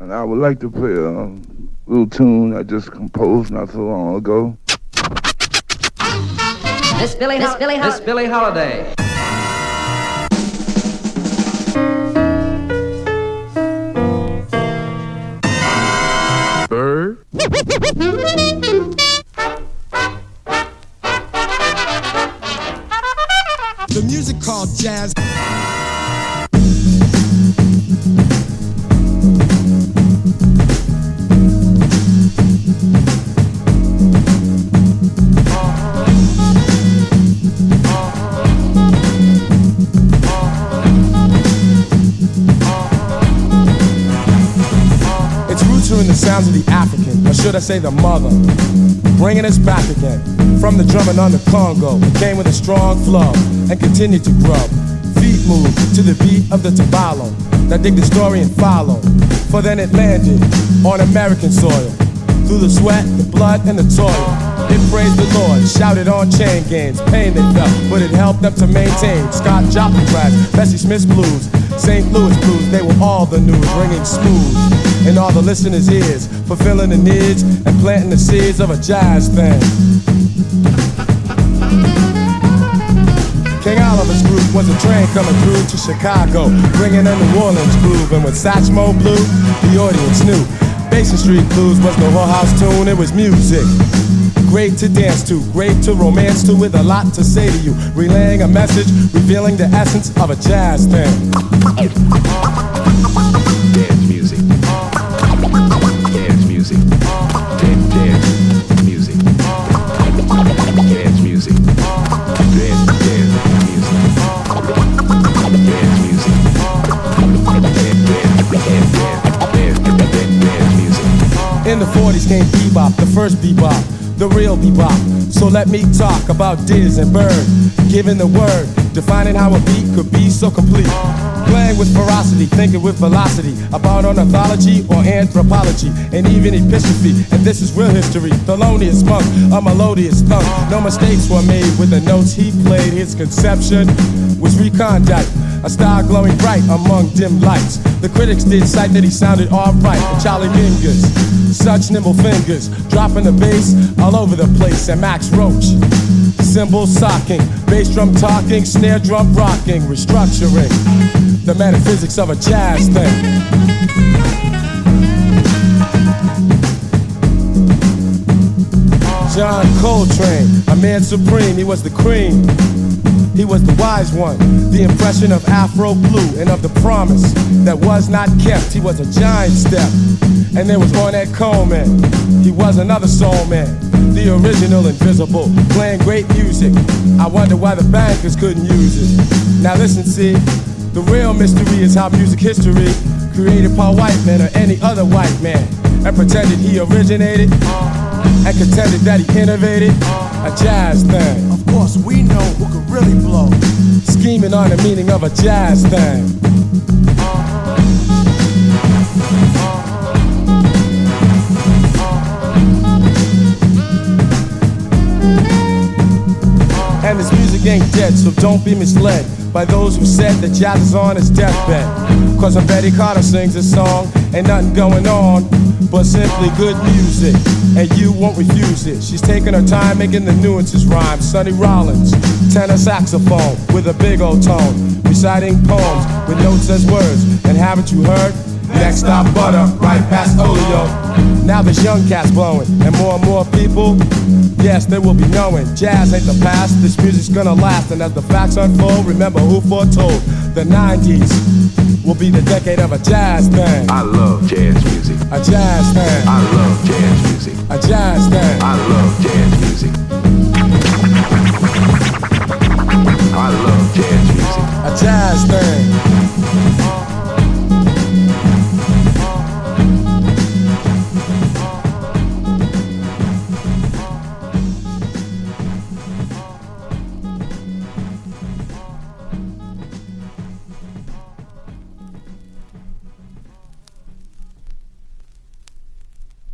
And I would like to play a little tune I just composed not so long ago. Miss Billie Holiday. Bird. The music called jazz. In the sounds of the African, or should I say the mother, bringing us back again from the drumming on the Congo. It came with a strong flow and continued to grow. Feet moved to the beat of the tabalo that dig the story and follow. For then it landed on American soil through the sweat, the blood, and the toil. It praised the Lord, shouted on chain gangs, pain they felt, but it helped them to maintain. Scott Joplin crash, Bessie Smith's blues, St. Louis blues, they were all the news, ringing smooth in all the listeners' ears, fulfilling the needs and planting the seeds of a jazz thing. King Oliver's group was a train coming through to Chicago, bringing a New Orleans groove, and when Satchmo blew, the audience knew. Basin Street Blues was no whorehouse tune, it was music. Great to dance to, great to romance to, with a lot to say to you. Relaying a message, revealing the essence of a jazz thing. Dance music. Dance music. Dance music. Dance music. In the 40s came bebop, the first bebop, the real bebop. So let me talk about Diz and Bird, giving the word, defining how a beat could be so complete. Playing with ferocity, thinking with velocity, about ornithology or anthropology, and even epistrophe. And this is real history, Thelonious Monk, a melodious thunk. No mistakes were made with the notes he played. His conception was recondite, a star glowing bright among dim lights. The critics did cite that he sounded alright. And Charlie Mingus, such nimble fingers, dropping the bass all over the place. And Max Roach, cymbal socking, bass drum talking, snare drum rocking, restructuring the metaphysics of a jazz thing. John Coltrane, a man supreme, he was the cream. He was the wise one, the impression of Afro blue and of the promise that was not kept. He was a giant step. And there was Ornette Coleman, he was another soul man, the original invisible, playing great music. I wonder why the bankers couldn't use it. Now listen, see, the real mystery is how music history created Paul Whiteman or any other white man, and pretended he originated, and contended that he innovated a jazz thing. Of course we know who could really blow, scheming on the meaning of a jazz thing. And this music ain't dead, so don't be misled by those who said that jazz is on his deathbed. Cause when Betty Carter sings a song, ain't nothing going on but simply good music, and you won't refuse it. She's taking her time making the nuances rhyme. Sonny Rollins, tenor saxophone with a big old tone, reciting poems with notes as words. And haven't you heard? Next stop Butter, right past Olio. Now there's young cats blowing, and more people, yes, they will be knowing jazz ain't the past, this music's gonna last. And as the facts unfold, remember who foretold the 90s will be the decade of a jazz thing. I love jazz music. A jazz thing. I love jazz music. A jazz thing.